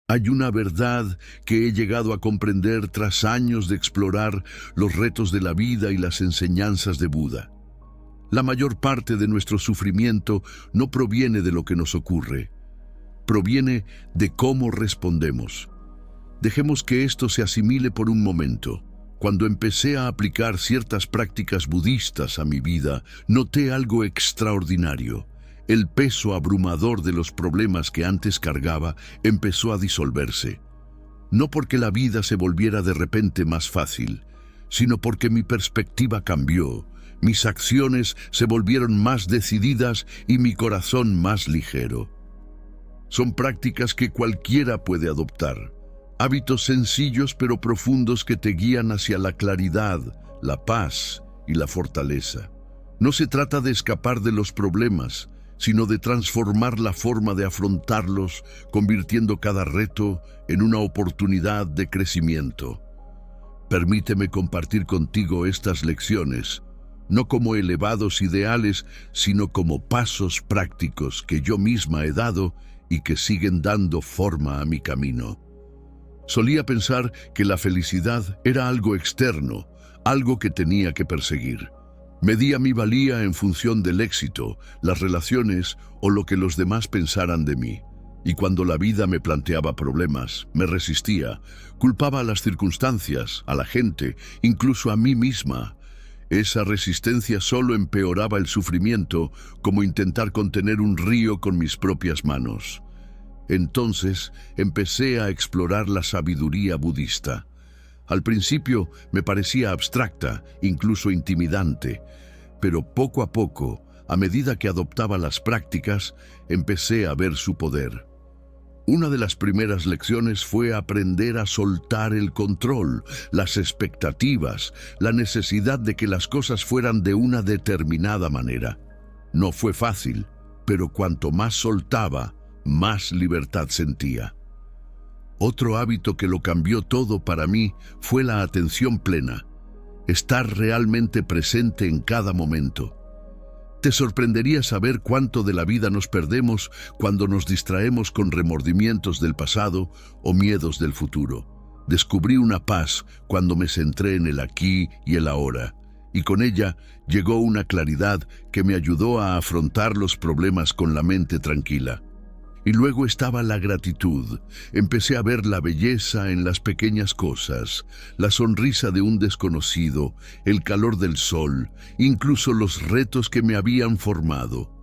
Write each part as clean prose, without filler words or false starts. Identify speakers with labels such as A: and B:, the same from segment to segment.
A: Hay una verdad que he llegado a comprender tras años de explorar los retos de la vida y las enseñanzas de Buda. La mayor parte de nuestro sufrimiento no proviene de lo que nos ocurre, proviene de cómo respondemos. Dejemos que esto se asimile por un momento. Cuando empecé a aplicar ciertas prácticas budistas a mi vida, noté algo extraordinario. El peso abrumador de los problemas que antes cargaba empezó a disolverse. No porque la vida se volviera de repente más fácil, sino porque mi perspectiva cambió, mis acciones se volvieron más decididas y mi corazón más ligero. Son prácticas que cualquiera puede adoptar. Hábitos sencillos pero profundos que te guían hacia la claridad, la paz y la fortaleza. No se trata de escapar de los problemas, sino de transformar la forma de afrontarlos, convirtiendo cada reto en una oportunidad de crecimiento. Permíteme compartir contigo estas lecciones, no como elevados ideales, sino como pasos prácticos que yo misma he dado y que siguen dando forma a mi camino. Solía pensar que la felicidad era algo externo, algo que tenía que perseguir. Medía mi valía en función del éxito, las relaciones o lo que los demás pensaran de mí. Y cuando la vida me planteaba problemas, me resistía, culpaba a las circunstancias, a la gente, incluso a mí misma. Esa resistencia solo empeoraba el sufrimiento, como intentar contener un río con mis propias manos. Entonces empecé a explorar la sabiduría budista. Al principio me parecía abstracta, incluso intimidante, pero poco a poco, a medida que adoptaba las prácticas, empecé a ver su poder. Una de las primeras lecciones fue aprender a soltar el control, las expectativas, la necesidad de que las cosas fueran de una determinada manera. No fue fácil, pero cuanto más soltaba, más libertad sentía. Otro hábito que lo cambió todo para mí fue la atención plena, estar realmente presente en cada momento. Te sorprendería saber cuánto de la vida nos perdemos cuando nos distraemos con remordimientos del pasado o miedos del futuro. Descubrí una paz cuando me centré en el aquí y el ahora, y con ella llegó una claridad que me ayudó a afrontar los problemas con la mente tranquila. Y luego estaba la gratitud. Empecé a ver la belleza en las pequeñas cosas, la sonrisa de un desconocido, el calor del sol, incluso los retos que me habían formado.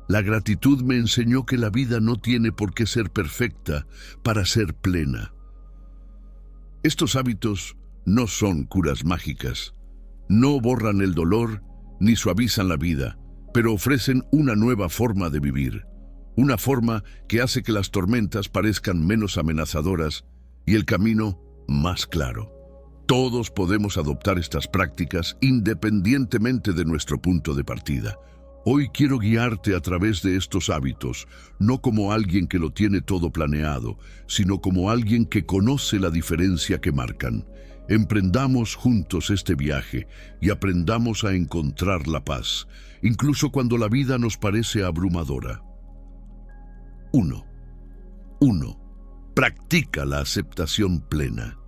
A: La gratitud me enseñó que la vida no tiene por qué ser perfecta para ser plena. Estos hábitos no son curas mágicas. No borran el dolor ni suavizan la vida, pero ofrecen una nueva forma de vivir. Una forma que hace que las tormentas parezcan menos amenazadoras y el camino más claro. Todos podemos adoptar estas prácticas independientemente de nuestro punto de partida. Hoy quiero guiarte a través de estos hábitos, no como alguien que lo tiene todo planeado, sino como alguien que conoce la diferencia que marcan. Emprendamos juntos este viaje y aprendamos a encontrar la paz, incluso cuando la vida nos parece abrumadora. 1. Practica la aceptación plena.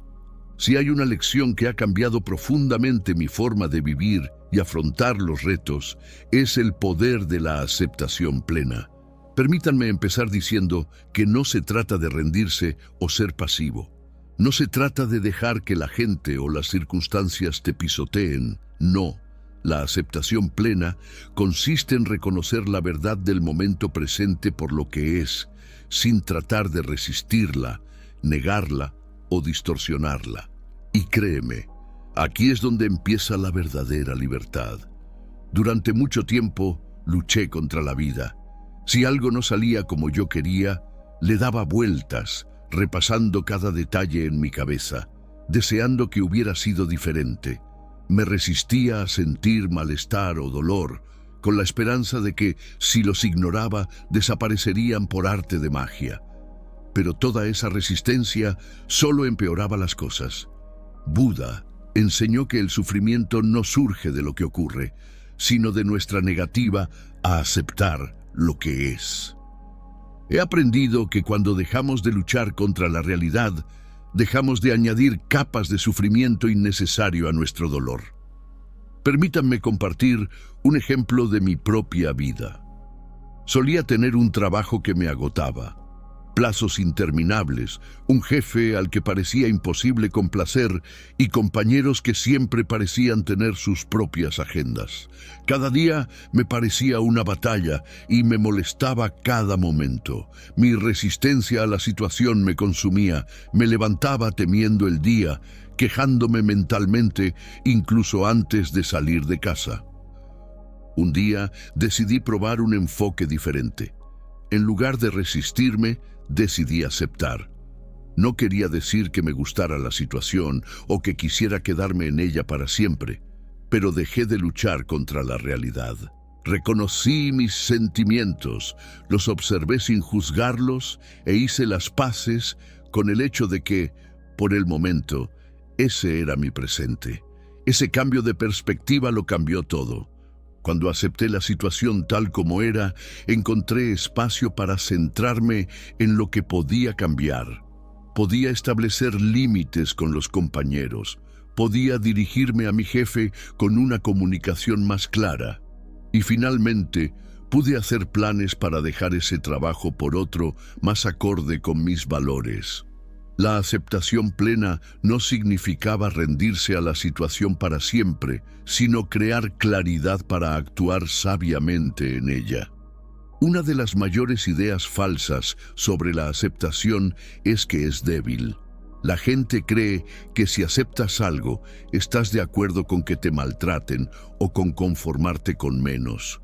A: Si hay una lección que ha cambiado profundamente mi forma de vivir y afrontar los retos, es el poder de la aceptación plena. Permítanme empezar diciendo que no se trata de rendirse o ser pasivo. No se trata de dejar que la gente o las circunstancias te pisoteen. No. La aceptación plena consiste en reconocer la verdad del momento presente por lo que es, sin tratar de resistirla, negarla o distorsionarla. Y créeme, aquí es donde empieza la verdadera libertad. Durante mucho tiempo luché contra la vida. Si algo no salía como yo quería, le daba vueltas, repasando cada detalle en mi cabeza, deseando que hubiera sido diferente. Me resistía a sentir malestar o dolor, con la esperanza de que, si los ignoraba, desaparecerían por arte de magia. Pero toda esa resistencia solo empeoraba las cosas. Buda enseñó que el sufrimiento no surge de lo que ocurre, sino de nuestra negativa a aceptar lo que es. He aprendido que cuando dejamos de luchar contra la realidad, dejamos de añadir capas de sufrimiento innecesario a nuestro dolor. Permítanme compartir un ejemplo de mi propia vida. Solía tener un trabajo que me agotaba, plazos interminables, un jefe al que parecía imposible complacer y compañeros que siempre parecían tener sus propias agendas. Cada día me parecía una batalla y me molestaba cada momento. Mi resistencia a la situación me consumía, me levantaba temiendo el día, quejándome mentalmente incluso antes de salir de casa. Un día decidí probar un enfoque diferente. En lugar de resistirme, decidí aceptar. No quería decir que me gustara la situación o que quisiera quedarme en ella para siempre, pero dejé de luchar contra la realidad. Reconocí mis sentimientos, los observé sin juzgarlos e hice las paces con el hecho de que, por el momento, ese era mi presente. Ese cambio de perspectiva lo cambió todo. Cuando acepté la situación tal como era, encontré espacio para centrarme en lo que podía cambiar. Podía establecer límites con los compañeros. Podía dirigirme a mi jefe con una comunicación más clara. Y finalmente, pude hacer planes para dejar ese trabajo por otro más acorde con mis valores. La aceptación plena no significaba rendirse a la situación para siempre, sino crear claridad para actuar sabiamente en ella. Una de las mayores ideas falsas sobre la aceptación es que es débil. La gente cree que si aceptas algo, estás de acuerdo con que te maltraten o con conformarte con menos.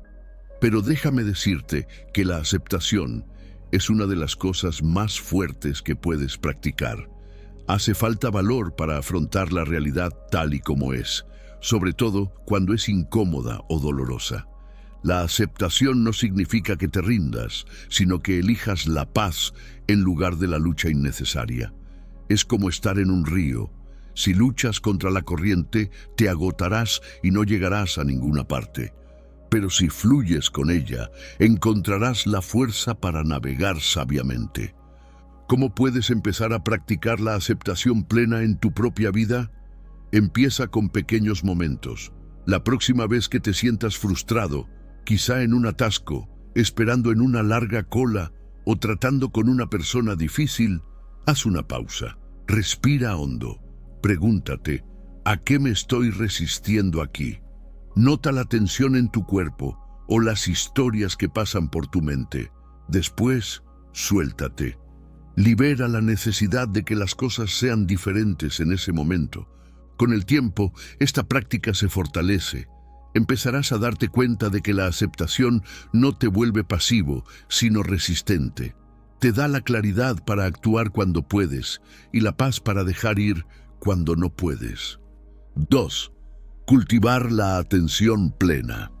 A: Pero déjame decirte que la aceptación es una de las cosas más fuertes que puedes practicar. Hace falta valor para afrontar la realidad tal y como es, sobre todo cuando es incómoda o dolorosa. La aceptación no significa que te rindas, sino que elijas la paz en lugar de la lucha innecesaria. Es como estar en un río. Si luchas contra la corriente, te agotarás y no llegarás a ninguna parte. Pero si fluyes con ella, encontrarás la fuerza para navegar sabiamente. ¿Cómo puedes empezar a practicar la aceptación plena en tu propia vida? Empieza con pequeños momentos. La próxima vez que te sientas frustrado, quizá en un atasco, esperando en una larga cola o tratando con una persona difícil, haz una pausa. Respira hondo. Pregúntate, ¿a qué me estoy resistiendo aquí? Nota la tensión en tu cuerpo o las historias que pasan por tu mente. Después, suéltate. Libera la necesidad de que las cosas sean diferentes en ese momento. Con el tiempo, esta práctica se fortalece. Empezarás a darte cuenta de que la aceptación no te vuelve pasivo, sino resistente. Te da la claridad para actuar cuando puedes y la paz para dejar ir cuando no puedes. 2. Cultivar la atención plena.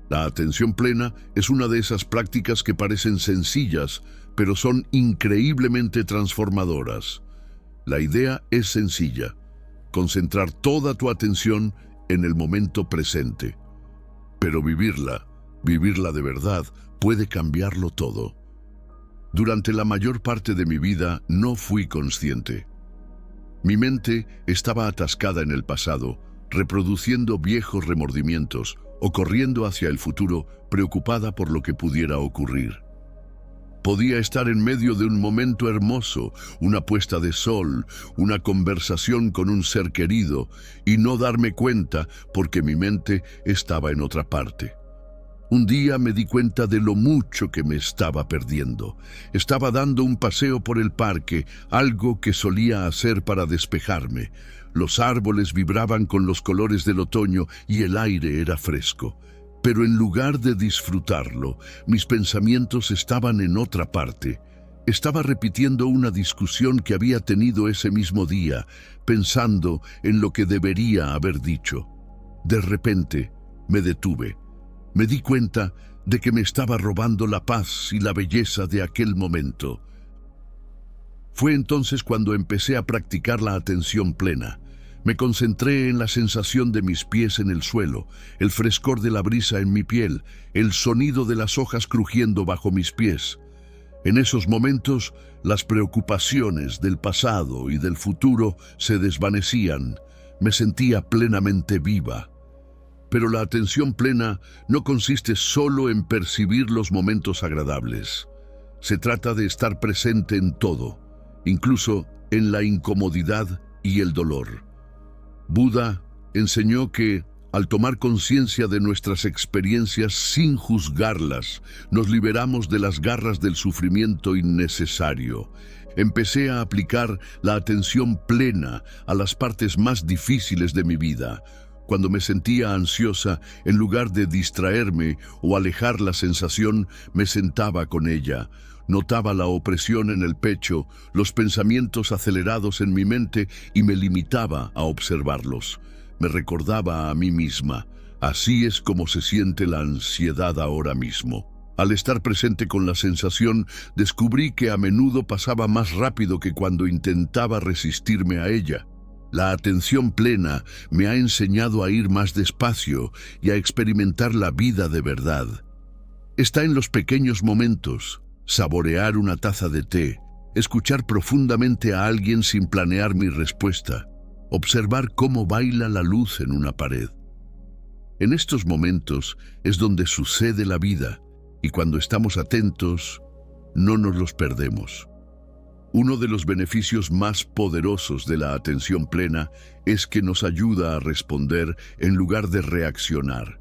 A: La atención plena es una de esas prácticas que parecen sencillas, pero son increíblemente transformadoras. La idea es sencilla: concentrar toda tu atención en el momento presente. Pero vivirla de verdad, puede cambiarlo todo. Durante la mayor parte de mi vida no fui consciente. Mi mente estaba atascada en el pasado, reproduciendo viejos remordimientos o corriendo hacia el futuro, preocupada por lo que pudiera ocurrir. Podía estar en medio de un momento hermoso, una puesta de sol, una conversación con un ser querido, y no darme cuenta porque mi mente estaba en otra parte. Un día me di cuenta de lo mucho que me estaba perdiendo. Estaba dando un paseo por el parque, algo que solía hacer para despejarme. Los árboles vibraban con los colores del otoño y el aire era fresco. Pero en lugar de disfrutarlo, mis pensamientos estaban en otra parte. Estaba repitiendo una discusión que había tenido ese mismo día, pensando en lo que debería haber dicho. De repente, me detuve. Me di cuenta de que me estaba robando la paz y la belleza de aquel momento. Fue entonces cuando empecé a practicar la atención plena. Me concentré en la sensación de mis pies en el suelo, el frescor de la brisa en mi piel, el sonido de las hojas crujiendo bajo mis pies. En esos momentos, las preocupaciones del pasado y del futuro se desvanecían. Me sentía plenamente viva. Pero la atención plena no consiste solo en percibir los momentos agradables. Se trata de estar presente en todo, incluso en la incomodidad y el dolor. Buda enseñó que, al tomar conciencia de nuestras experiencias sin juzgarlas, nos liberamos de las garras del sufrimiento innecesario. Empecé a aplicar la atención plena a las partes más difíciles de mi vida. Cuando me sentía ansiosa, en lugar de distraerme o alejar la sensación, me sentaba con ella. Notaba la opresión en el pecho, los pensamientos acelerados en mi mente y me limitaba a observarlos. Me recordaba a mí misma, así es como se siente la ansiedad ahora mismo. Al estar presente con la sensación, descubrí que a menudo pasaba más rápido que cuando intentaba resistirme a ella. La atención plena me ha enseñado a ir más despacio y a experimentar la vida de verdad. Está en los pequeños momentos: saborear una taza de té, escuchar profundamente a alguien sin planear mi respuesta, observar cómo baila la luz en una pared. En estos momentos es donde sucede la vida, y cuando estamos atentos, no nos los perdemos. Uno de los beneficios más poderosos de la atención plena es que nos ayuda a responder en lugar de reaccionar.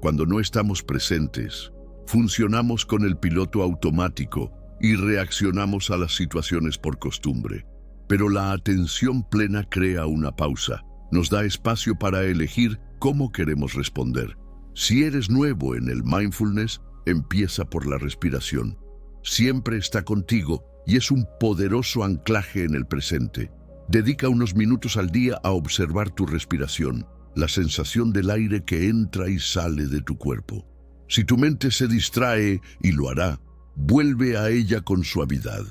A: Cuando no estamos presentes, funcionamos con el piloto automático y reaccionamos a las situaciones por costumbre. Pero la atención plena crea una pausa, nos da espacio para elegir cómo queremos responder. Si eres nuevo en el mindfulness, empieza por la respiración. Siempre está contigo y es un poderoso anclaje en el presente. Dedica unos minutos al día a observar tu respiración, la sensación del aire que entra y sale de tu cuerpo. Si tu mente se distrae, y lo hará, vuelve a ella con suavidad.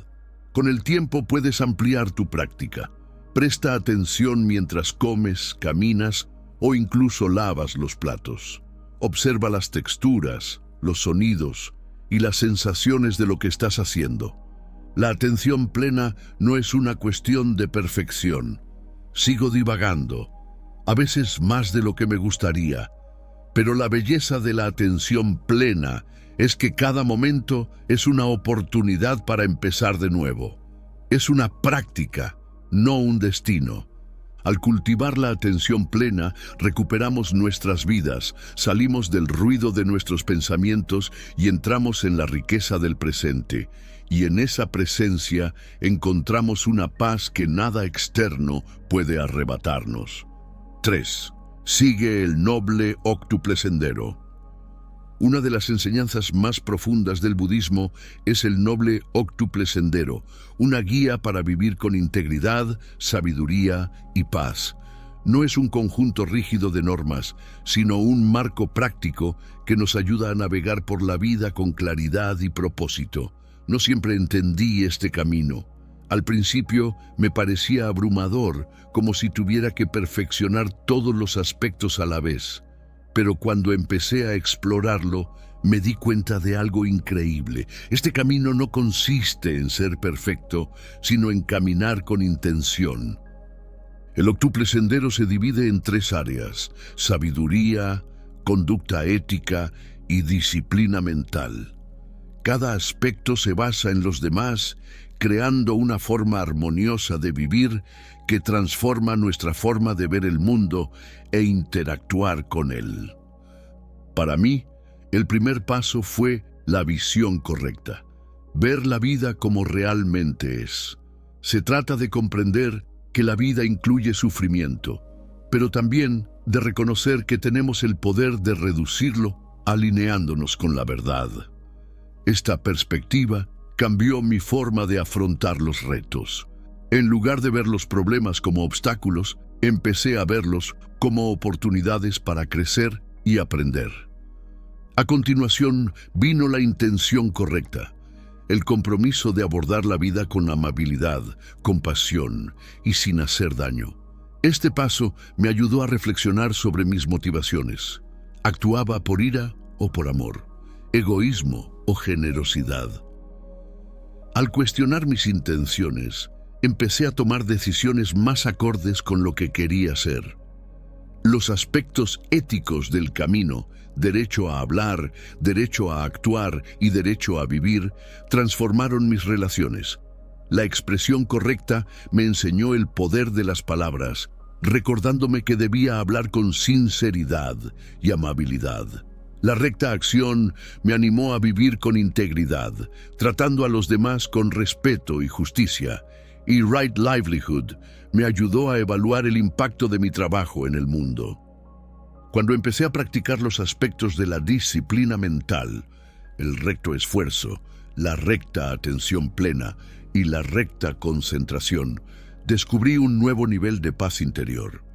A: Con el tiempo puedes ampliar tu práctica. Presta atención mientras comes, caminas o incluso lavas los platos. Observa las texturas, los sonidos y las sensaciones de lo que estás haciendo. La atención plena no es una cuestión de perfección. Sigo divagando, a veces más de lo que me gustaría, pero la belleza de la atención plena es que cada momento es una oportunidad para empezar de nuevo. Es una práctica, no un destino. Al cultivar la atención plena, recuperamos nuestras vidas, salimos del ruido de nuestros pensamientos y entramos en la riqueza del presente. Y en esa presencia encontramos una paz que nada externo puede arrebatarnos. 3. Sigue el noble óctuple sendero. Una de las enseñanzas más profundas del budismo es el noble óctuple sendero, una guía para vivir con integridad, sabiduría y paz. No es un conjunto rígido de normas, sino un marco práctico que nos ayuda a navegar por la vida con claridad y propósito. No siempre entendí este camino. Al principio me parecía abrumador, como si tuviera que perfeccionar todos los aspectos a la vez. Pero cuando empecé a explorarlo, me di cuenta de algo increíble. Este camino no consiste en ser perfecto, sino en caminar con intención. El octuple sendero se divide en 3 áreas: sabiduría, conducta ética y disciplina mental. Cada aspecto se basa en los demás, creando una forma armoniosa de vivir que transforma nuestra forma de ver el mundo e interactuar con él. Para mí, el primer paso fue la visión correcta, ver la vida como realmente es. Se trata de comprender que la vida incluye sufrimiento, pero también de reconocer que tenemos el poder de reducirlo alineándonos con la verdad. Esta perspectiva cambió mi forma de afrontar los retos. En lugar de ver los problemas como obstáculos, empecé a verlos como oportunidades para crecer y aprender. A continuación vino la intención correcta, el compromiso de abordar la vida con amabilidad, compasión y sin hacer daño. Este paso me ayudó a reflexionar sobre mis motivaciones. ¿Actuaba por ira o por amor? ¿Egoísmo o generosidad? Al cuestionar mis intenciones, empecé a tomar decisiones más acordes con lo que quería ser. Los aspectos éticos del camino, derecho a hablar, derecho a actuar y derecho a vivir, transformaron mis relaciones. La expresión correcta me enseñó el poder de las palabras, recordándome que debía hablar con sinceridad y amabilidad. La recta acción me animó a vivir con integridad, tratando a los demás con respeto y justicia, y Right Livelihood me ayudó a evaluar el impacto de mi trabajo en el mundo. Cuando empecé a practicar los aspectos de la disciplina mental, el recto esfuerzo, la recta atención plena y la recta concentración, descubrí un nuevo nivel de paz interior.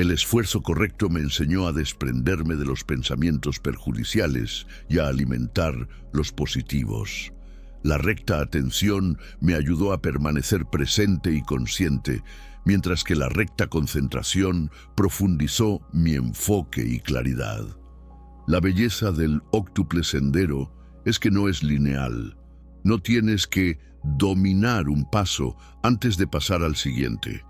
A: El esfuerzo correcto me enseñó a desprenderme de los pensamientos perjudiciales y a alimentar los positivos. La recta atención me ayudó a permanecer presente y consciente, mientras que la recta concentración profundizó mi enfoque y claridad. La belleza del óctuple sendero es que no es lineal. No tienes que dominar un paso antes de pasar al siguiente.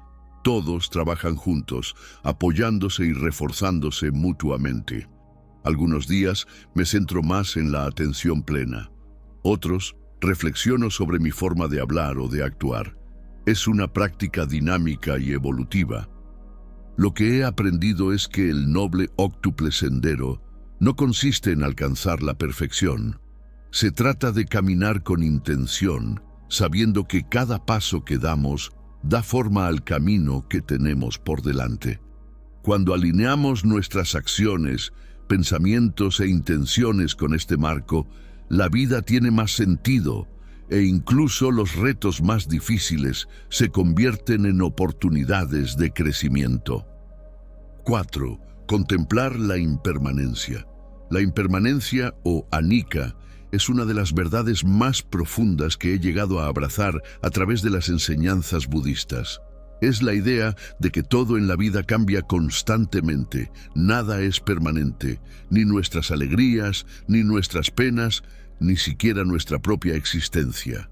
A: Todos trabajan juntos, apoyándose y reforzándose mutuamente. Algunos días me centro más en la atención plena. Otros reflexiono sobre mi forma de hablar o de actuar. Es una práctica dinámica y evolutiva. Lo que he aprendido es que el noble óctuple sendero no consiste en alcanzar la perfección. Se trata de caminar con intención, sabiendo que cada paso que damos da forma al camino que tenemos por delante. Cuando alineamos nuestras acciones, pensamientos e intenciones con este marco, la vida tiene más sentido e incluso los retos más difíciles se convierten en oportunidades de crecimiento. 4. Contemplar la impermanencia. La impermanencia o anicca es una de las verdades más profundas que he llegado a abrazar a través de las enseñanzas budistas. Es la idea de que todo en la vida cambia constantemente, nada es permanente, ni nuestras alegrías, ni nuestras penas, ni siquiera nuestra propia existencia.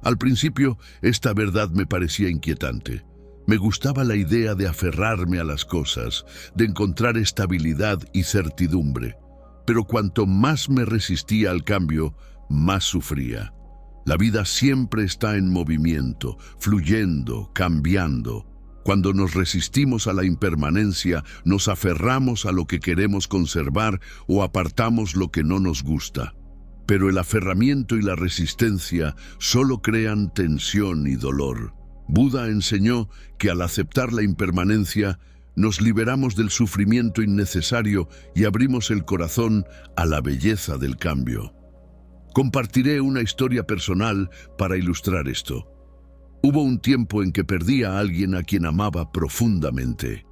A: Al principio, esta verdad me parecía inquietante. Me gustaba la idea de aferrarme a las cosas, de encontrar estabilidad y certidumbre. Pero cuanto más me resistía al cambio, más sufría. La vida siempre está en movimiento, fluyendo, cambiando. Cuando nos resistimos a la impermanencia, nos aferramos a lo que queremos conservar o apartamos lo que no nos gusta. Pero el aferramiento y la resistencia solo crean tensión y dolor. Buda enseñó que al aceptar la impermanencia, nos liberamos del sufrimiento innecesario y abrimos el corazón a la belleza del cambio. Compartiré una historia personal para ilustrar esto. Hubo un tiempo en que perdí a alguien a quien amaba profundamente.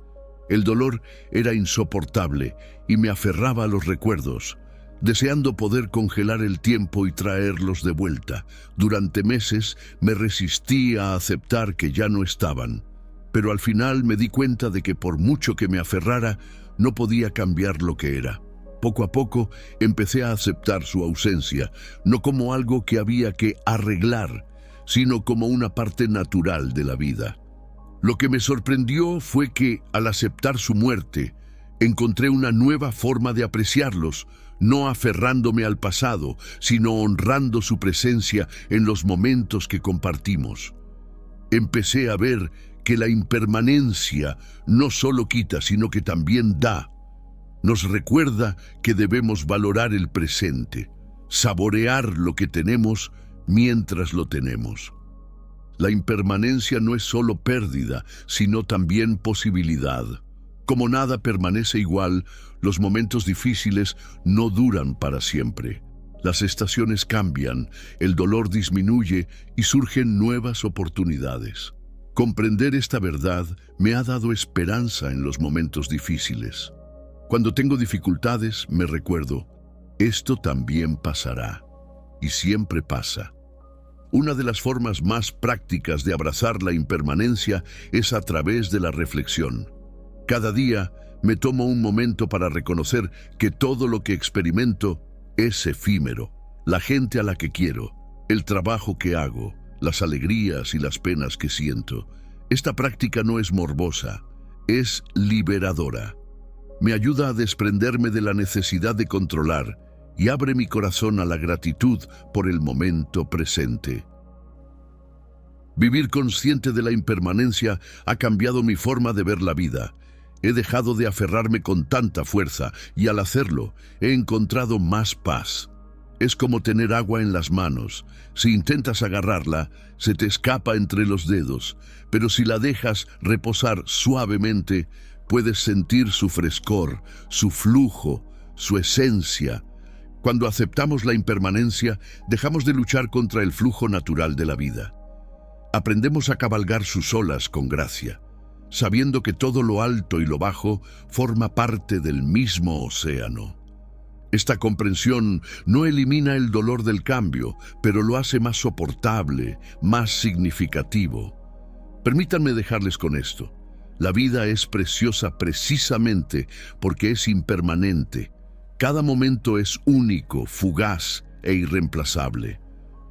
A: El dolor era insoportable y me aferraba a los recuerdos, deseando poder congelar el tiempo y traerlos de vuelta. Durante meses me resistí a aceptar que ya no estaban, pero al final me di cuenta de que por mucho que me aferrara, no podía cambiar lo que era. Poco a poco empecé a aceptar su ausencia, no como algo que había que arreglar, sino como una parte natural de la vida. Lo que me sorprendió fue que, al aceptar su muerte, encontré una nueva forma de apreciarlos, no aferrándome al pasado, sino honrando su presencia en los momentos que compartimos. Empecé a ver que la impermanencia no solo quita, sino que también da. Nos recuerda que debemos valorar el presente, saborear lo que tenemos mientras lo tenemos. La impermanencia no es solo pérdida, sino también posibilidad. Como nada permanece igual, los momentos difíciles no duran para siempre. Las estaciones cambian, el dolor disminuye y surgen nuevas oportunidades. Comprender esta verdad me ha dado esperanza en los momentos difíciles. Cuando tengo dificultades, me recuerdo, esto también pasará, y siempre pasa. Una de las formas más prácticas de abrazar la impermanencia es a través de la reflexión. Cada día me tomo un momento para reconocer que todo lo que experimento es efímero. La gente a la que quiero, el trabajo que hago, las alegrías y las penas que siento. Esta práctica no es morbosa, es liberadora. Me ayuda a desprenderme de la necesidad de controlar y abre mi corazón a la gratitud por el momento presente. Vivir consciente de la impermanencia ha cambiado mi forma de ver la vida. He dejado de aferrarme con tanta fuerza y al hacerlo he encontrado más paz. Es como tener agua en las manos. Si intentas agarrarla, se te escapa entre los dedos, pero si la dejas reposar suavemente, puedes sentir su frescor, su flujo, su esencia. Cuando aceptamos la impermanencia, dejamos de luchar contra el flujo natural de la vida. Aprendemos a cabalgar sus olas con gracia, sabiendo que todo lo alto y lo bajo forma parte del mismo océano. Esta comprensión no elimina el dolor del cambio, pero lo hace más soportable, más significativo. Permítanme dejarles con esto. La vida es preciosa precisamente porque es impermanente. Cada momento es único, fugaz e irreemplazable.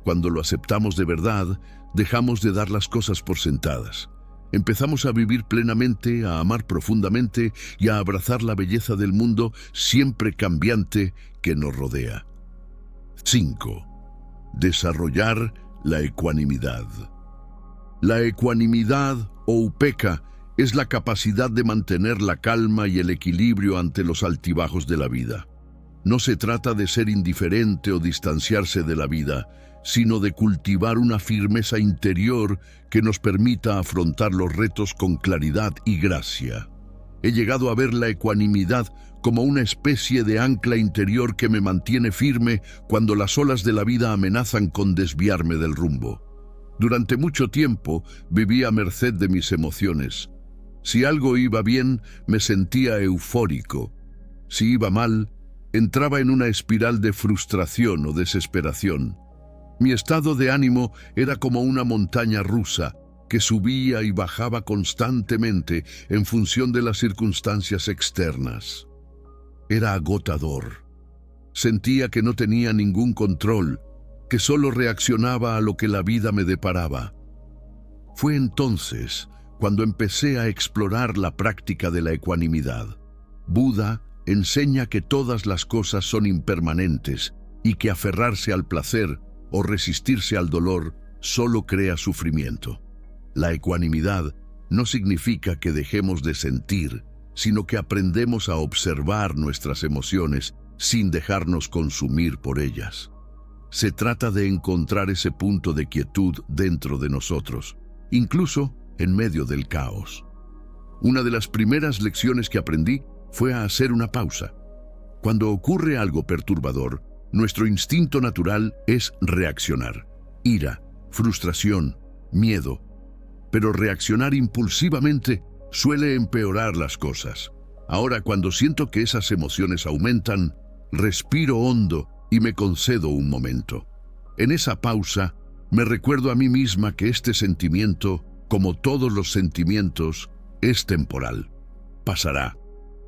A: Cuando lo aceptamos de verdad, dejamos de dar las cosas por sentadas. Empezamos a vivir plenamente, a amar profundamente y a abrazar la belleza del mundo siempre cambiante que nos rodea. 5. Desarrollar la ecuanimidad. La ecuanimidad o upekkha es la capacidad de mantener la calma y el equilibrio ante los altibajos de la vida. No se trata de ser indiferente o distanciarse de la vida, sino de cultivar una firmeza interior que nos permita afrontar los retos con claridad y gracia. He llegado a ver la ecuanimidad como una especie de ancla interior que me mantiene firme cuando las olas de la vida amenazan con desviarme del rumbo. Durante mucho tiempo viví a merced de mis emociones. Si algo iba bien, me sentía eufórico. Si iba mal, entraba en una espiral de frustración o desesperación. Mi estado de ánimo era como una montaña rusa que subía y bajaba constantemente en función de las circunstancias externas. Era agotador. Sentía que no tenía ningún control, que solo reaccionaba a lo que la vida me deparaba. Fue entonces cuando empecé a explorar la práctica de la ecuanimidad. Buda enseña que todas las cosas son impermanentes y que aferrarse al placer o resistirse al dolor solo crea sufrimiento. La ecuanimidad no significa que dejemos de sentir, sino que aprendemos a observar nuestras emociones sin dejarnos consumir por ellas. Se trata de encontrar ese punto de quietud dentro de nosotros, incluso en medio del caos. Una de las primeras lecciones que aprendí fue a hacer una pausa. Cuando ocurre algo perturbador, nuestro instinto natural es reaccionar. Ira, frustración, miedo. Pero reaccionar impulsivamente suele empeorar las cosas. Ahora, cuando siento que esas emociones aumentan, respiro hondo y me concedo un momento. En esa pausa, me recuerdo a mí misma que este sentimiento, como todos los sentimientos, es temporal. Pasará.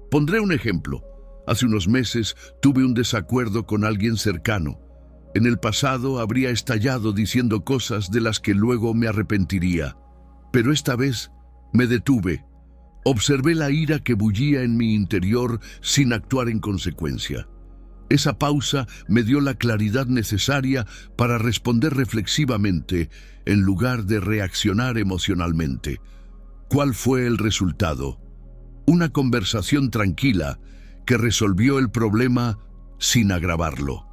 A: Pondré un ejemplo. Hace unos meses tuve un desacuerdo con alguien cercano. En el pasado habría estallado diciendo cosas de las que luego me arrepentiría. Pero esta vez me detuve. Observé la ira que bullía en mi interior sin actuar en consecuencia. Esa pausa me dio la claridad necesaria para responder reflexivamente en lugar de reaccionar emocionalmente. ¿Cuál fue el resultado? Una conversación tranquila que resolvió el problema sin agravarlo.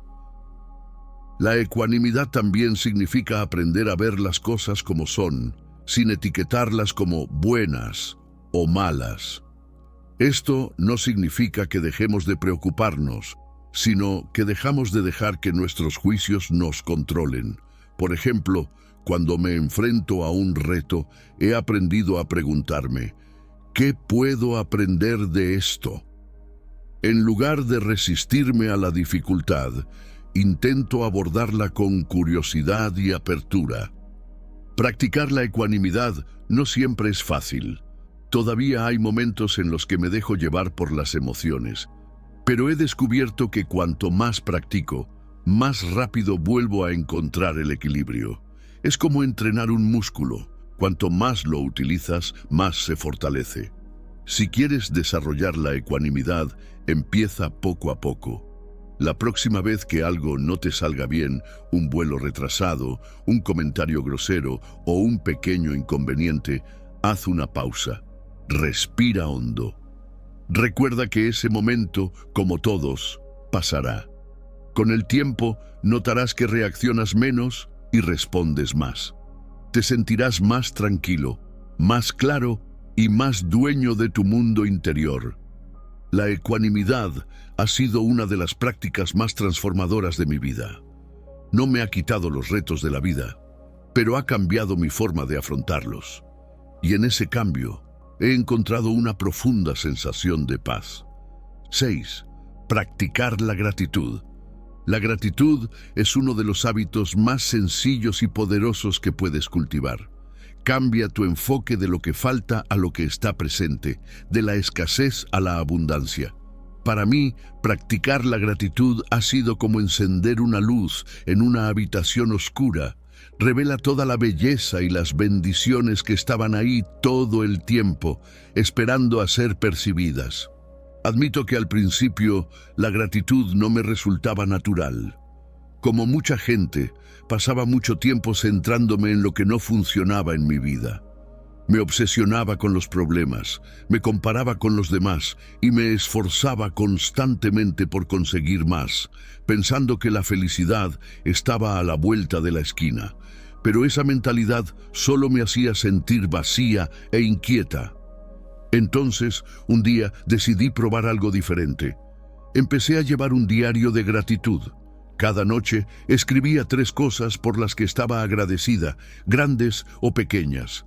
A: La ecuanimidad también significa aprender a ver las cosas como son, sin etiquetarlas como buenas o malas. Esto no significa que dejemos de preocuparnos, sino que dejamos de dejar que nuestros juicios nos controlen. Por ejemplo, cuando me enfrento a un reto, he aprendido a preguntarme, ¿qué puedo aprender de esto? En lugar de resistirme a la dificultad, intento abordarla con curiosidad y apertura. Practicar la ecuanimidad no siempre es fácil. Todavía hay momentos en los que me dejo llevar por las emociones, pero he descubierto que cuanto más practico, más rápido vuelvo a encontrar el equilibrio. Es como entrenar un músculo. Cuanto más lo utilizas, más se fortalece. Si quieres desarrollar la ecuanimidad, empieza poco a poco. La próxima vez que algo no te salga bien, un vuelo retrasado, un comentario grosero o un pequeño inconveniente, haz una pausa. Respira hondo. Recuerda que ese momento, como todos, pasará. Con el tiempo, notarás que reaccionas menos y respondes más. Te sentirás más tranquilo, más claro y más dueño de tu mundo interior. La ecuanimidad ha sido una de las prácticas más transformadoras de mi vida. No me ha quitado los retos de la vida, pero ha cambiado mi forma de afrontarlos. Y en ese cambio, he encontrado una profunda sensación de paz. 6. Practicar la gratitud. La gratitud es uno de los hábitos más sencillos y poderosos que puedes cultivar. Cambia tu enfoque de lo que falta a lo que está presente, de la escasez a la abundancia. Para mí, practicar la gratitud ha sido como encender una luz en una habitación oscura. Revela toda la belleza y las bendiciones que estaban ahí todo el tiempo, esperando a ser percibidas. Admito que al principio la gratitud no me resultaba natural. Como mucha gente, pasaba mucho tiempo centrándome en lo que no funcionaba en mi vida. Me obsesionaba con los problemas, me comparaba con los demás y me esforzaba constantemente por conseguir más, pensando que la felicidad estaba a la vuelta de la esquina. Pero esa mentalidad solo me hacía sentir vacía e inquieta. Entonces, un día decidí probar algo diferente. Empecé a llevar un diario de gratitud. Cada noche escribía 3 cosas por las que estaba agradecida, grandes o pequeñas.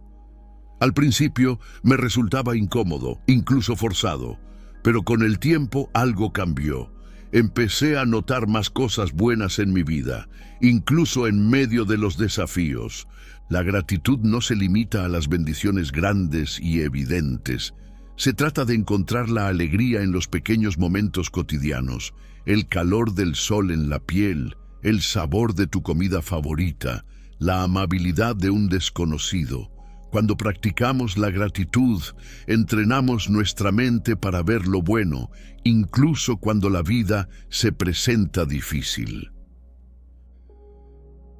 A: Al principio me resultaba incómodo, incluso forzado, pero con el tiempo algo cambió. Empecé a notar más cosas buenas en mi vida, incluso en medio de los desafíos. La gratitud no se limita a las bendiciones grandes y evidentes. Se trata de encontrar la alegría en los pequeños momentos cotidianos, el calor del sol en la piel, el sabor de tu comida favorita, la amabilidad de un desconocido. Cuando practicamos la gratitud, entrenamos nuestra mente para ver lo bueno, incluso cuando la vida se presenta difícil.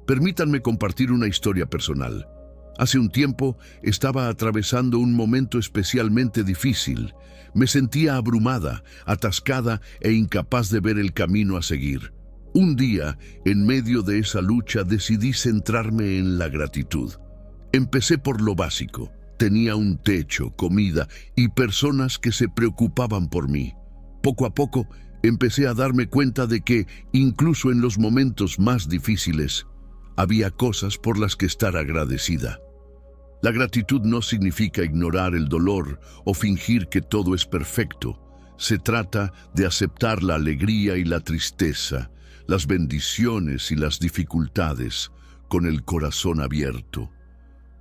A: Permítanme compartir una historia personal. Hace un tiempo estaba atravesando un momento especialmente difícil. Me sentía abrumada, atascada e incapaz de ver el camino a seguir. Un día, en medio de esa lucha, decidí centrarme en la gratitud. Empecé por lo básico. Tenía un techo, comida y personas que se preocupaban por mí. Poco a poco, empecé a darme cuenta de que, incluso en los momentos más difíciles, había cosas por las que estar agradecida. La gratitud no significa ignorar el dolor o fingir que todo es perfecto. Se trata de aceptar la alegría y la tristeza, las bendiciones y las dificultades, con el corazón abierto.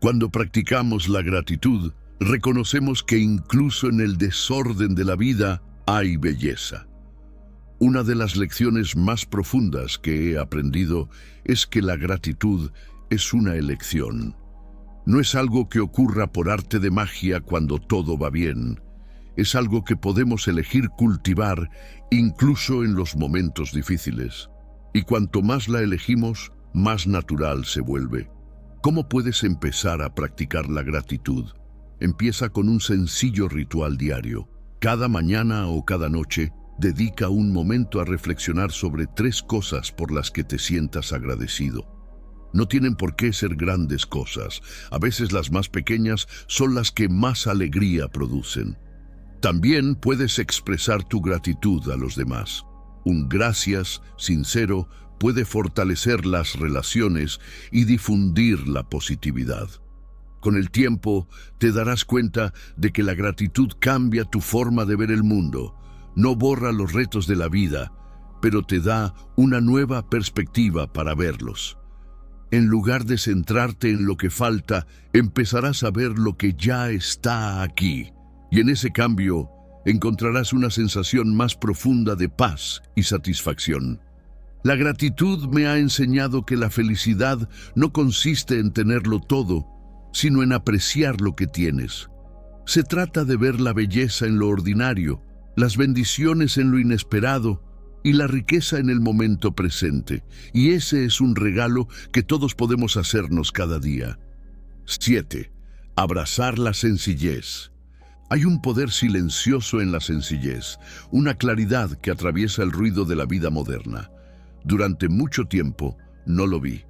A: Cuando practicamos la gratitud, reconocemos que incluso en el desorden de la vida hay belleza. Una de las lecciones más profundas que he aprendido es que la gratitud es una elección. No es algo que ocurra por arte de magia cuando todo va bien. Es algo que podemos elegir cultivar incluso en los momentos difíciles. Y cuanto más la elegimos, más natural se vuelve. ¿Cómo puedes empezar a practicar la gratitud? Empieza con un sencillo ritual diario. Cada mañana o cada noche, dedica un momento a reflexionar sobre 3 cosas por las que te sientas agradecido. No tienen por qué ser grandes cosas. A veces las más pequeñas son las que más alegría producen. También puedes expresar tu gratitud a los demás. Un gracias sincero puede fortalecer las relaciones y difundir la positividad. Con el tiempo, te darás cuenta de que la gratitud cambia tu forma de ver el mundo. No borra los retos de la vida, pero te da una nueva perspectiva para verlos. En lugar de centrarte en lo que falta, empezarás a ver lo que ya está aquí. Y en ese cambio, encontrarás una sensación más profunda de paz y satisfacción. La gratitud me ha enseñado que la felicidad no consiste en tenerlo todo, sino en apreciar lo que tienes. Se trata de ver la belleza en lo ordinario, las bendiciones en lo inesperado y la riqueza en el momento presente. Y ese es un regalo que todos podemos hacernos cada día. 7. Abrazar la sencillez. Hay un poder silencioso en la sencillez, una claridad que atraviesa el ruido de la vida moderna. Durante mucho tiempo no lo vi.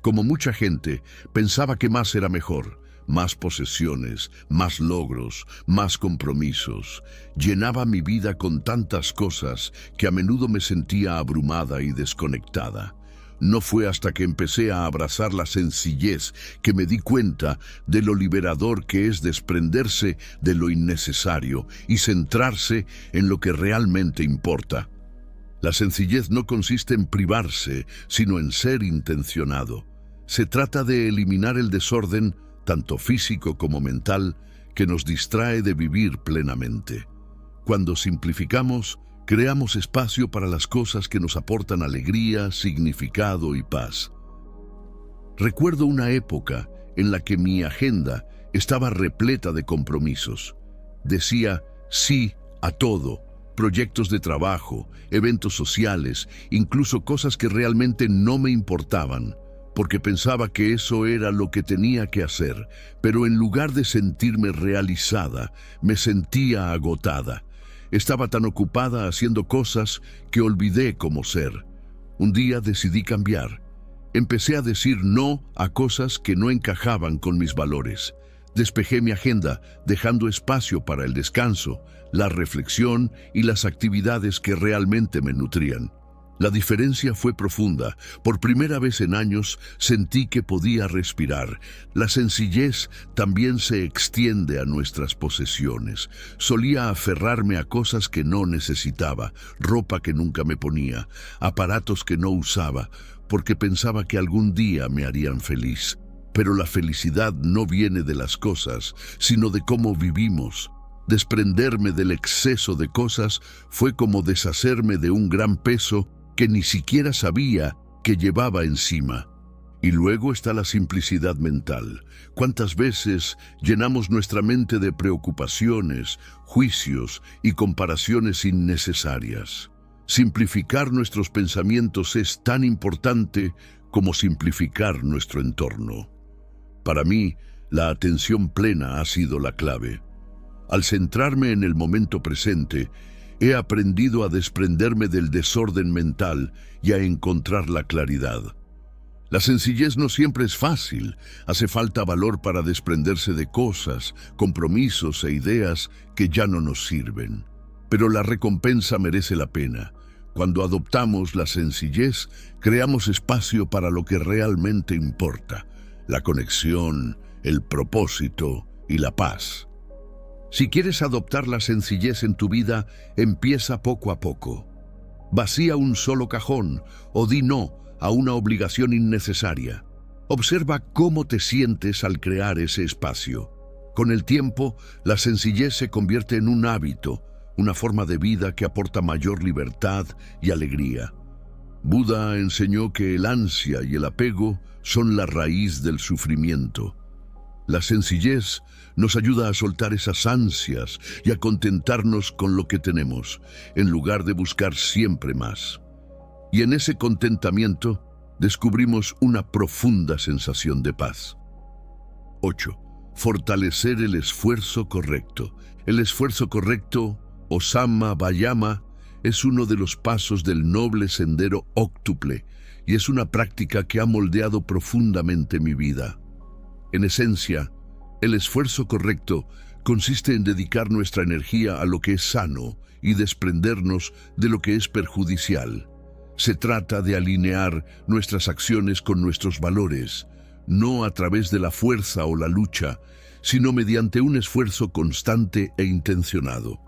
A: Como mucha gente, pensaba que más era mejor. Más posesiones, más logros, más compromisos. Llenaba mi vida con tantas cosas que a menudo me sentía abrumada y desconectada. No fue hasta que empecé a abrazar la sencillez que me di cuenta de lo liberador que es desprenderse de lo innecesario y centrarse en lo que realmente importa. La sencillez no consiste en privarse, sino en ser intencionado. Se trata de eliminar el desorden, tanto físico como mental, que nos distrae de vivir plenamente. Cuando simplificamos, creamos espacio para las cosas que nos aportan alegría, significado y paz. Recuerdo una época en la que mi agenda estaba repleta de compromisos. Decía sí a todo. Proyectos de trabajo, eventos sociales, incluso cosas que realmente no me importaban, porque pensaba que eso era lo que tenía que hacer, pero en lugar de sentirme realizada, me sentía agotada. Estaba tan ocupada haciendo cosas que olvidé cómo ser. Un día decidí cambiar. Empecé a decir no a cosas que no encajaban con mis valores. Despejé mi agenda, dejando espacio para el descanso, la reflexión y las actividades que realmente me nutrían. La diferencia fue profunda. Por primera vez en años sentí que podía respirar. La sencillez también se extiende a nuestras posesiones. Solía aferrarme a cosas que no necesitaba, ropa que nunca me ponía, aparatos que no usaba, porque pensaba que algún día me harían feliz. Pero la felicidad no viene de las cosas, sino de cómo vivimos. Desprenderme del exceso de cosas fue como deshacerme de un gran peso que ni siquiera sabía que llevaba encima. Y luego está la simplicidad mental. ¿Cuántas veces llenamos nuestra mente de preocupaciones, juicios y comparaciones innecesarias? Simplificar nuestros pensamientos es tan importante como simplificar nuestro entorno. Para mí, la atención plena ha sido la clave. Al centrarme en el momento presente, he aprendido a desprenderme del desorden mental y a encontrar la claridad. La sencillez no siempre es fácil. Hace falta valor para desprenderse de cosas, compromisos e ideas que ya no nos sirven. Pero la recompensa merece la pena. Cuando adoptamos la sencillez, creamos espacio para lo que realmente importa: la conexión, el propósito y la paz. Si quieres adoptar la sencillez en tu vida, empieza poco a poco. Vacía un solo cajón o di no a una obligación innecesaria. Observa cómo te sientes al crear ese espacio. Con el tiempo, la sencillez se convierte en un hábito, una forma de vida que aporta mayor libertad y alegría. Buda enseñó que el ansia y el apego son la raíz del sufrimiento. La sencillez nos ayuda a soltar esas ansias y a contentarnos con lo que tenemos, en lugar de buscar siempre más. Y en ese contentamiento descubrimos una profunda sensación de paz. 8. Fortalecer el esfuerzo correcto. El esfuerzo correcto, o Samma Vayama, es uno de los pasos del noble sendero óctuple y es una práctica que ha moldeado profundamente mi vida. En esencia, el esfuerzo correcto consiste en dedicar nuestra energía a lo que es sano y desprendernos de lo que es perjudicial. Se trata de alinear nuestras acciones con nuestros valores, no a través de la fuerza o la lucha, sino mediante un esfuerzo constante e intencionado.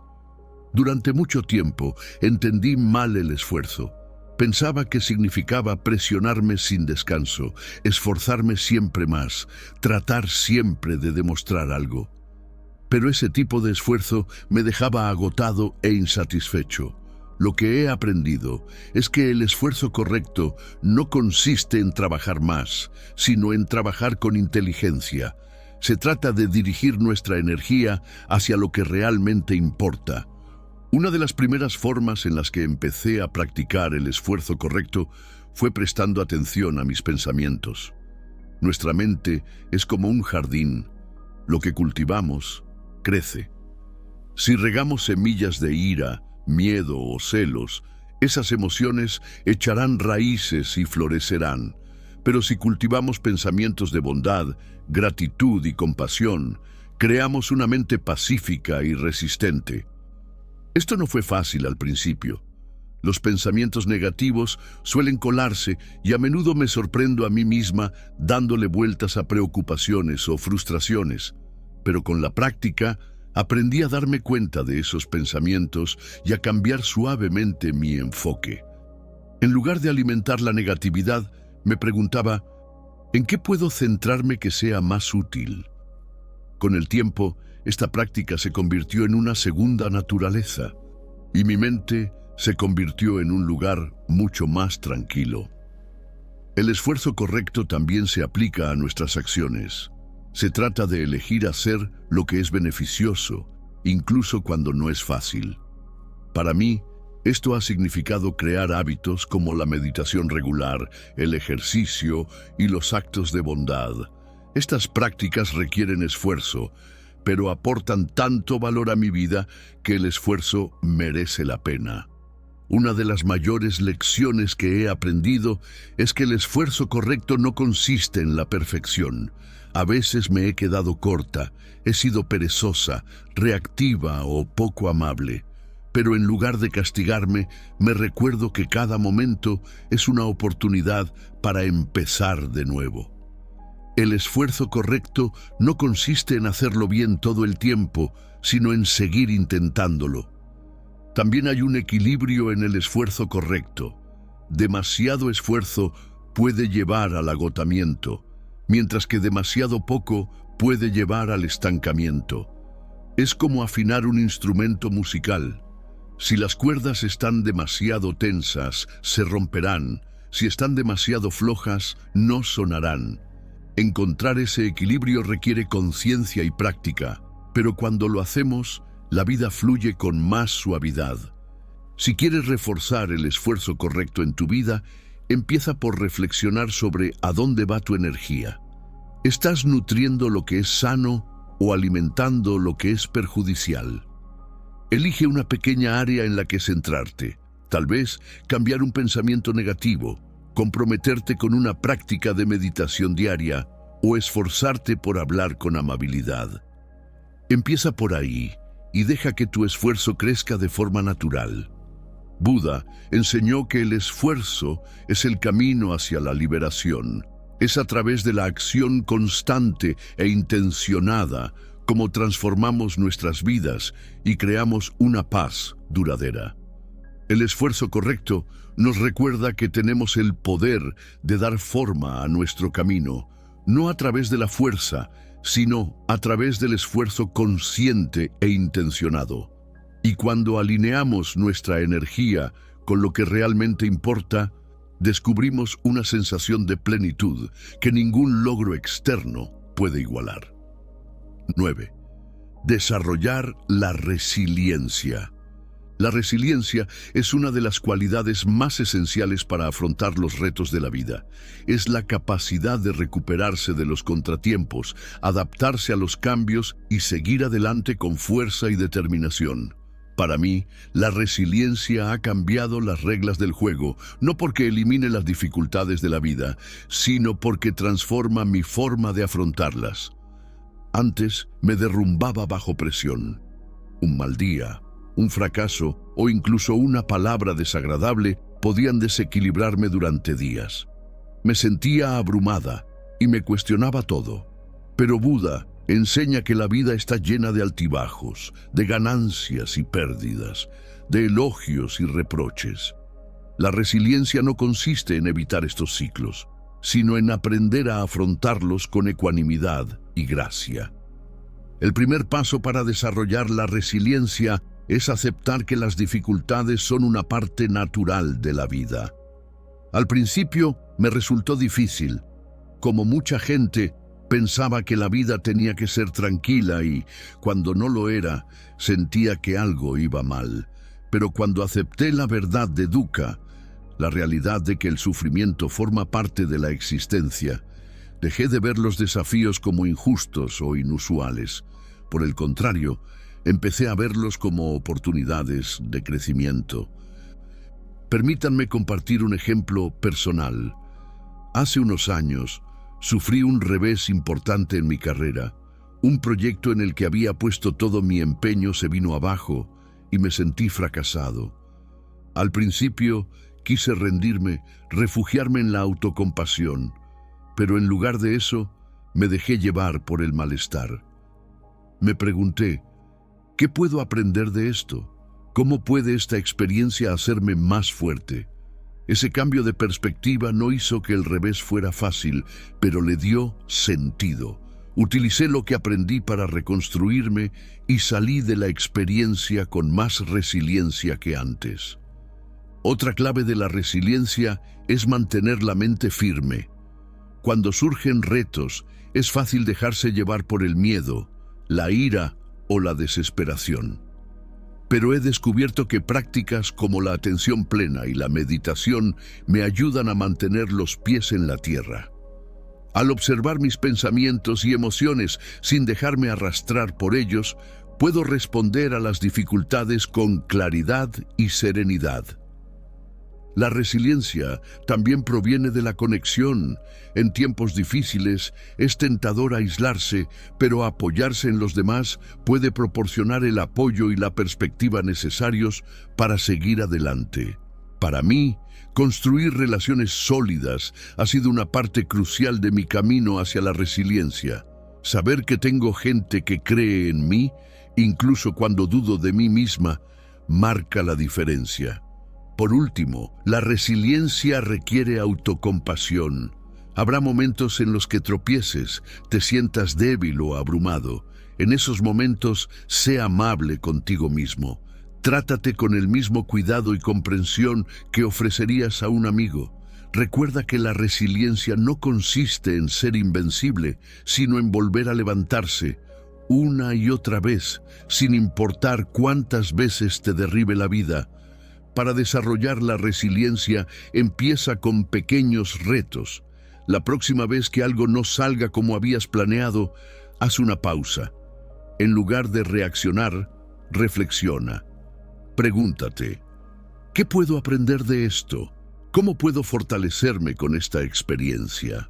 A: Durante mucho tiempo entendí mal el esfuerzo. Pensaba que significaba presionarme sin descanso, esforzarme siempre más, tratar siempre de demostrar algo. Pero ese tipo de esfuerzo me dejaba agotado e insatisfecho. Lo que he aprendido es que el esfuerzo correcto no consiste en trabajar más, sino en trabajar con inteligencia. Se trata de dirigir nuestra energía hacia lo que realmente importa. Una de las primeras formas en las que empecé a practicar el esfuerzo correcto fue prestando atención a mis pensamientos. Nuestra mente es como un jardín. Lo que cultivamos crece. Si regamos semillas de ira, miedo o celos, esas emociones echarán raíces y florecerán. Pero si cultivamos pensamientos de bondad, gratitud y compasión, creamos una mente pacífica y resistente. Esto no fue fácil al principio. Los pensamientos negativos suelen colarse y a menudo me sorprendo a mí misma dándole vueltas a preocupaciones o frustraciones. Pero con la práctica, aprendí a darme cuenta de esos pensamientos y a cambiar suavemente mi enfoque. En lugar de alimentar la negatividad, me preguntaba, ¿en qué puedo centrarme que sea más útil? Con el tiempo, esta práctica se convirtió en una segunda naturaleza, y mi mente se convirtió en un lugar mucho más tranquilo. El esfuerzo correcto también se aplica a nuestras acciones. Se trata de elegir hacer lo que es beneficioso, incluso cuando no es fácil. Para mí, esto ha significado crear hábitos como la meditación regular, el ejercicio y los actos de bondad. Estas prácticas requieren esfuerzo, pero aportan tanto valor a mi vida que el esfuerzo merece la pena. Una de las mayores lecciones que he aprendido es que el esfuerzo correcto no consiste en la perfección. A veces me he quedado corta, he sido perezosa, reactiva o poco amable. Pero en lugar de castigarme, me recuerdo que cada momento es una oportunidad para empezar de nuevo. El esfuerzo correcto no consiste en hacerlo bien todo el tiempo, sino en seguir intentándolo. También hay un equilibrio en el esfuerzo correcto. Demasiado esfuerzo puede llevar al agotamiento, mientras que demasiado poco puede llevar al estancamiento. Es como afinar un instrumento musical. Si las cuerdas están demasiado tensas, se romperán. Si están demasiado flojas, no sonarán. Encontrar ese equilibrio requiere conciencia y práctica, pero cuando lo hacemos, la vida fluye con más suavidad. Si quieres reforzar el esfuerzo correcto en tu vida, empieza por reflexionar sobre a dónde va tu energía. ¿Estás nutriendo lo que es sano o alimentando lo que es perjudicial? Elige una pequeña área en la que centrarte. Tal vez cambiar un pensamiento negativo, comprometerte con una práctica de meditación diaria o esforzarte por hablar con amabilidad. Empieza por ahí y deja que tu esfuerzo crezca de forma natural. Buda enseñó que el esfuerzo es el camino hacia la liberación. Es a través de la acción constante e intencionada como transformamos nuestras vidas y creamos una paz duradera. El esfuerzo correcto nos recuerda que tenemos el poder de dar forma a nuestro camino, no a través de la fuerza, sino a través del esfuerzo consciente e intencionado. Y cuando alineamos nuestra energía con lo que realmente importa, descubrimos una sensación de plenitud que ningún logro externo puede igualar. 9. Desarrollar la resiliencia. La resiliencia es una de las cualidades más esenciales para afrontar los retos de la vida. Es la capacidad de recuperarse de los contratiempos, adaptarse a los cambios y seguir adelante con fuerza y determinación. Para mí, la resiliencia ha cambiado las reglas del juego, no porque elimine las dificultades de la vida, sino porque transforma mi forma de afrontarlas. Antes me derrumbaba bajo presión. Un mal día, un fracaso o incluso una palabra desagradable podían desequilibrarme durante días. Me sentía abrumada y me cuestionaba todo. Pero Buda enseña que la vida está llena de altibajos, de ganancias y pérdidas, de elogios y reproches. La resiliencia no consiste en evitar estos ciclos, sino en aprender a afrontarlos con ecuanimidad y gracia. El primer paso para desarrollar la resiliencia es aceptar que las dificultades son una parte natural de la vida. Al principio me resultó difícil. Como mucha gente, pensaba que la vida tenía que ser tranquila y, cuando no lo era, sentía que algo iba mal. Pero cuando acepté la verdad de Dukkha, la realidad de que el sufrimiento forma parte de la existencia, dejé de ver los desafíos como injustos o inusuales. Por el contrario, empecé a verlos como oportunidades de crecimiento. Permítanme compartir un ejemplo personal. Hace unos años, sufrí un revés importante en mi carrera. Un proyecto en el que había puesto todo mi empeño se vino abajo y me sentí fracasado. Al principio, quise rendirme, refugiarme en la autocompasión, pero en lugar de eso, me dejé llevar por el malestar. Me pregunté, ¿qué puedo aprender de esto? ¿Cómo puede esta experiencia hacerme más fuerte? Ese cambio de perspectiva no hizo que el revés fuera fácil, pero le dio sentido. Utilicé lo que aprendí para reconstruirme y salí de la experiencia con más resiliencia que antes. Otra clave de la resiliencia es mantener la mente firme. Cuando surgen retos, es fácil dejarse llevar por el miedo, la ira o la desesperación. Pero he descubierto que prácticas como la atención plena y la meditación me ayudan a mantener los pies en la tierra. Al observar mis pensamientos y emociones sin dejarme arrastrar por ellos, puedo responder a las dificultades con claridad y serenidad. La resiliencia también proviene de la conexión. En tiempos difíciles es tentador aislarse, pero apoyarse en los demás puede proporcionar el apoyo y la perspectiva necesarios para seguir adelante. Para mí, construir relaciones sólidas ha sido una parte crucial de mi camino hacia la resiliencia. Saber que tengo gente que cree en mí, incluso cuando dudo de mí misma, marca la diferencia. Por último, la resiliencia requiere autocompasión. Habrá momentos en los que tropieces, te sientas débil o abrumado. En esos momentos, sé amable contigo mismo. Trátate con el mismo cuidado y comprensión que ofrecerías a un amigo. Recuerda que la resiliencia no consiste en ser invencible, sino en volver a levantarse, una y otra vez, sin importar cuántas veces te derribe la vida. Para desarrollar la resiliencia, empieza con pequeños retos. La próxima vez que algo no salga como habías planeado, haz una pausa. En lugar de reaccionar, reflexiona. Pregúntate, ¿qué puedo aprender de esto? ¿Cómo puedo fortalecerme con esta experiencia?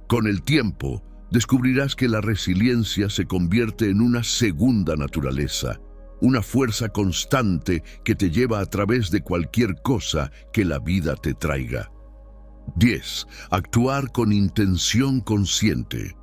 A: Con el tiempo, descubrirás que la resiliencia se convierte en una segunda naturaleza, una fuerza constante que te lleva a través de cualquier cosa que la vida te traiga. 10. Actuar con intención consciente.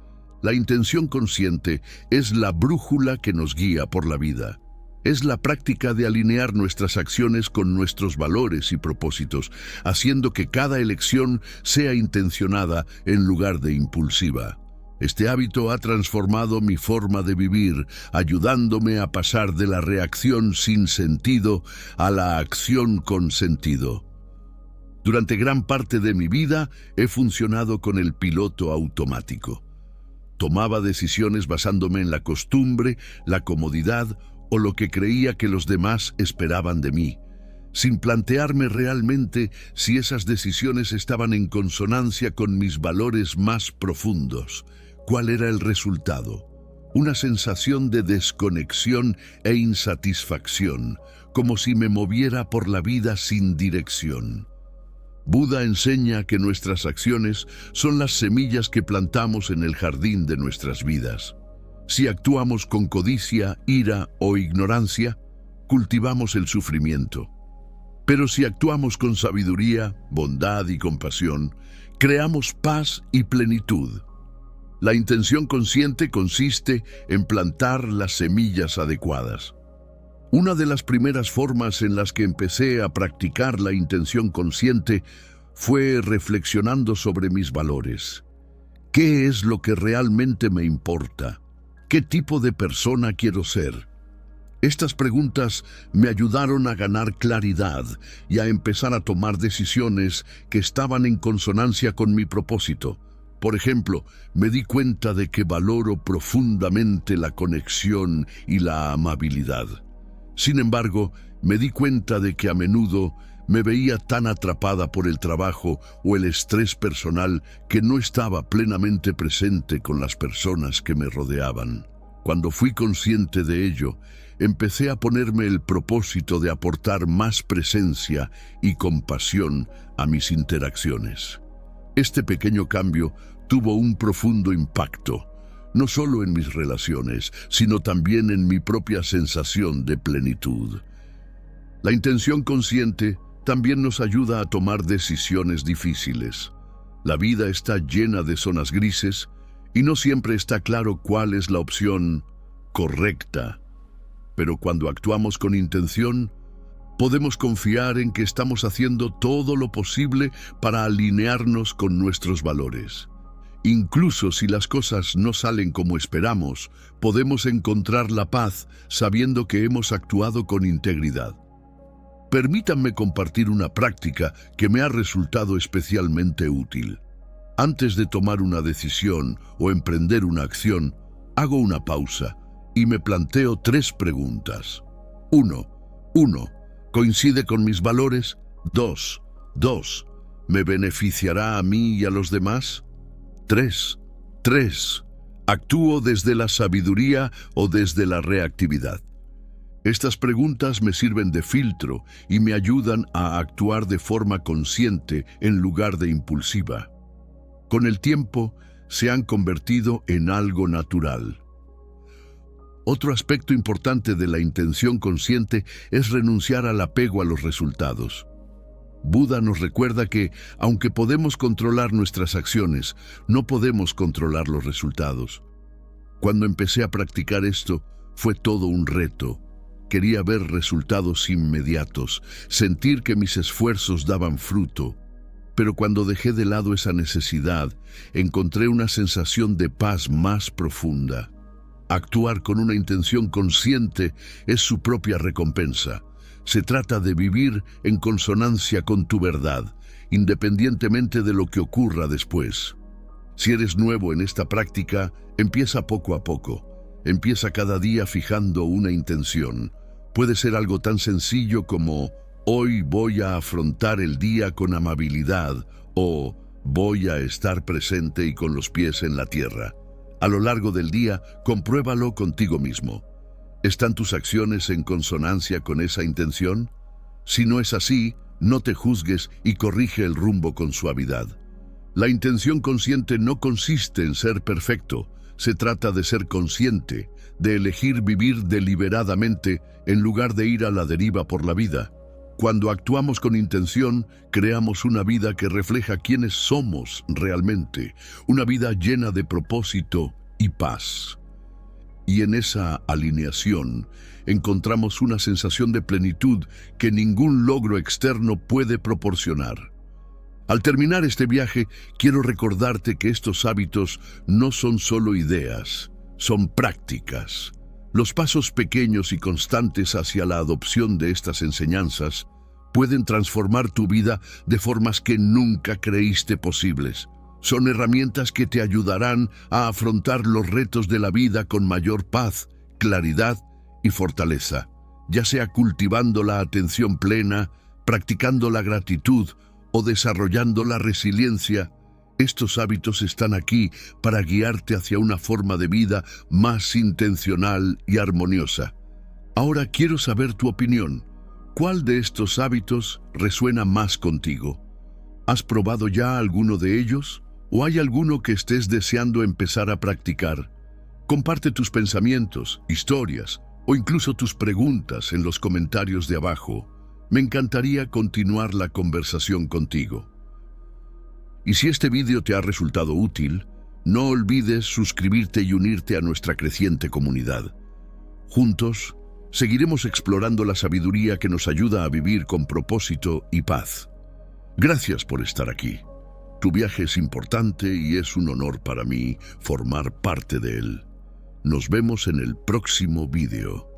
A: La intención consciente es la brújula que nos guía por la vida. Es la práctica de alinear nuestras acciones con nuestros valores y propósitos, haciendo que cada elección sea intencionada en lugar de impulsiva. Este hábito ha transformado mi forma de vivir, ayudándome a pasar de la reacción sin sentido a la acción con sentido. Durante gran parte de mi vida he funcionado con el piloto automático. Tomaba decisiones basándome en la costumbre, la comodidad o lo que creía que los demás esperaban de mí, sin plantearme realmente si esas decisiones estaban en consonancia con mis valores más profundos. ¿Cuál era el resultado? Una sensación de desconexión e insatisfacción, como si me moviera por la vida sin dirección. Buda enseña que nuestras acciones son las semillas que plantamos en el jardín de nuestras vidas. Si actuamos con codicia, ira o ignorancia, cultivamos el sufrimiento. Pero si actuamos con sabiduría, bondad y compasión, creamos paz y plenitud. La intención consciente consiste en plantar las semillas adecuadas. Una de las primeras formas en las que empecé a practicar la intención consciente fue reflexionando sobre mis valores. ¿Qué es lo que realmente me importa? ¿Qué tipo de persona quiero ser? Estas preguntas me ayudaron a ganar claridad y a empezar a tomar decisiones que estaban en consonancia con mi propósito. Por ejemplo, me di cuenta de que valoro profundamente la conexión y la amabilidad. Sin embargo, me di cuenta de que a menudo me veía tan atrapada por el trabajo o el estrés personal que no estaba plenamente presente con las personas que me rodeaban. Cuando fui consciente de ello, empecé a ponerme el propósito de aportar más presencia y compasión a mis interacciones. Este pequeño cambio tuvo un profundo impacto, no solo en mis relaciones, sino también en mi propia sensación de plenitud. La intención consciente también nos ayuda a tomar decisiones difíciles. La vida está llena de zonas grises y no siempre está claro cuál es la opción correcta. Pero cuando actuamos con intención, podemos confiar en que estamos haciendo todo lo posible para alinearnos con nuestros valores. Incluso si las cosas no salen como esperamos, podemos encontrar la paz sabiendo que hemos actuado con integridad. Permítanme compartir una práctica que me ha resultado especialmente útil. Antes de tomar una decisión o emprender una acción, hago una pausa y me planteo 3 preguntas. 1. ¿Coincide con mis valores? 2. ¿Me beneficiará a mí y a los demás? 3. ¿Actúo desde la sabiduría o desde la reactividad? Estas preguntas me sirven de filtro y me ayudan a actuar de forma consciente en lugar de impulsiva. Con el tiempo, se han convertido en algo natural. Otro aspecto importante de la intención consciente es renunciar al apego a los resultados. Buda nos recuerda que, aunque podemos controlar nuestras acciones, no podemos controlar los resultados. Cuando empecé a practicar esto, fue todo un reto. Quería ver resultados inmediatos, sentir que mis esfuerzos daban fruto. Pero cuando dejé de lado esa necesidad, encontré una sensación de paz más profunda. Actuar con una intención consciente es su propia recompensa. Se trata de vivir en consonancia con tu verdad, independientemente de lo que ocurra después. Si eres nuevo en esta práctica, empieza poco a poco. Empieza cada día fijando una intención. Puede ser algo tan sencillo como hoy voy a afrontar el día con amabilidad o voy a estar presente y con los pies en la tierra. A lo largo del día, compruébalo contigo mismo. ¿Están tus acciones en consonancia con esa intención? Si no es así, no te juzgues y corrige el rumbo con suavidad. La intención consciente no consiste en ser perfecto. Se trata de ser consciente, de elegir vivir deliberadamente en lugar de ir a la deriva por la vida. Cuando actuamos con intención, creamos una vida que refleja quiénes somos realmente, una vida llena de propósito y paz. Y en esa alineación encontramos una sensación de plenitud que ningún logro externo puede proporcionar. Al terminar este viaje, quiero recordarte que estos hábitos no son solo ideas, son prácticas. Los pasos pequeños y constantes hacia la adopción de estas enseñanzas pueden transformar tu vida de formas que nunca creíste posibles. Son herramientas que te ayudarán a afrontar los retos de la vida con mayor paz, claridad y fortaleza, ya sea cultivando la atención plena, practicando la gratitud o desarrollando la resiliencia. Estos hábitos están aquí para guiarte hacia una forma de vida más intencional y armoniosa. Ahora quiero saber tu opinión. ¿Cuál de estos hábitos resuena más contigo? ¿Has probado ya alguno de ellos? ¿O hay alguno que estés deseando empezar a practicar? Comparte tus pensamientos, historias o incluso tus preguntas en los comentarios de abajo. Me encantaría continuar la conversación contigo. Y si este vídeo te ha resultado útil, no olvides suscribirte y unirte a nuestra creciente comunidad. Juntos, seguiremos explorando la sabiduría que nos ayuda a vivir con propósito y paz. Gracias por estar aquí. Tu viaje es importante y es un honor para mí formar parte de él. Nos vemos en el próximo vídeo.